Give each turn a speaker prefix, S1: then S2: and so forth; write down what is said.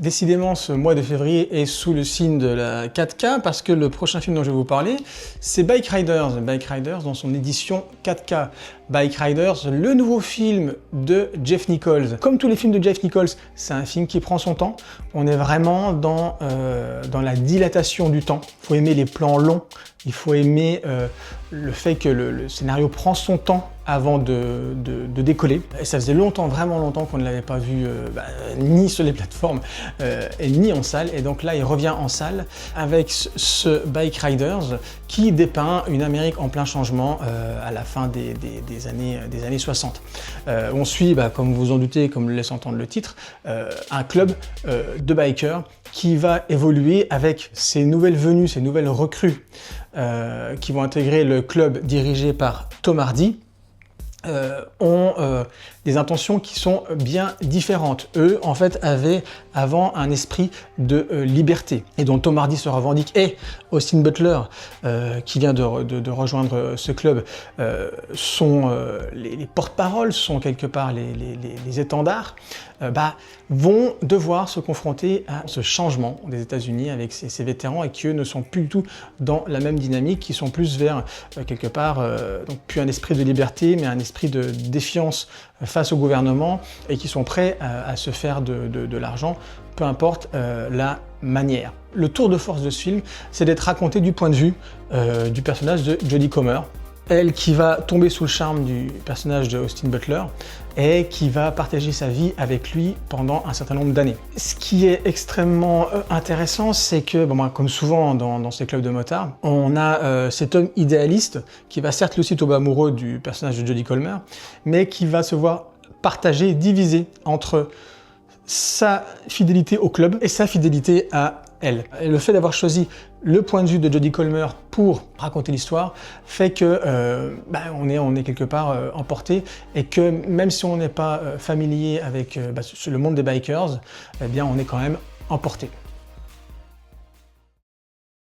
S1: Décidément, ce mois de février est sous le signe de la 4K parce que le prochain film dont je vais vous parler, c'est Bike Riders. Bike Riders dans son édition 4K. Bike Riders, le nouveau film de Jeff Nichols. Comme tous les films de Jeff Nichols, c'est un film qui prend son temps. On est vraiment dans la dilatation du temps. Il faut aimer les plans longs. Il faut aimer le fait que le scénario prend son temps avant de décoller. Et ça faisait longtemps, vraiment longtemps qu'on ne l'avait pas vu ni sur les plateformes et ni en salle. Et donc là, il revient en salle avec ce Bike Riders qui dépeint une Amérique en plein changement à la fin des années 60. On suit, comme vous en doutez, comme le laisse entendre le titre, un club de bikers qui va évoluer avec ces nouvelles venues, ces nouvelles recrues qui vont intégrer le club dirigé par Tom Hardy. Ont des intentions qui sont bien différentes. Eux, en fait, avaient avant un esprit de liberté et dont Tom Hardy se revendique, et Austin Butler, qui vient de rejoindre ce club, sont les porte-paroles, sont quelque part les étendards, vont devoir se confronter à ce changement des États-Unis avec ces vétérans et qui, eux, ne sont plus du tout dans la même dynamique, qui sont plus vers, quelque part, donc plus un esprit de liberté, mais un esprit de défiance face au gouvernement et qui sont prêts à se faire de l'argent, peu importe la manière. Le tour de force de ce film, c'est d'être raconté du point de vue du personnage de Jodie Comer, elle qui va tomber sous le charme du personnage de Austin Butler et qui va partager sa vie avec lui pendant un certain nombre d'années. Ce qui est extrêmement intéressant, c'est que, comme souvent dans ces clubs de motards, on a cet homme idéaliste qui va certes lui aussi tomber amoureux du personnage de Jodie Comer, mais qui va se voir partager, diviser entre sa fidélité au club et sa fidélité à elle. Et le fait d'avoir choisi le point de vue de Jodie Comer pour raconter l'histoire fait que on est quelque part emporté, et que même si on n'est pas familier avec le monde des bikers, eh bien on est quand même emporté.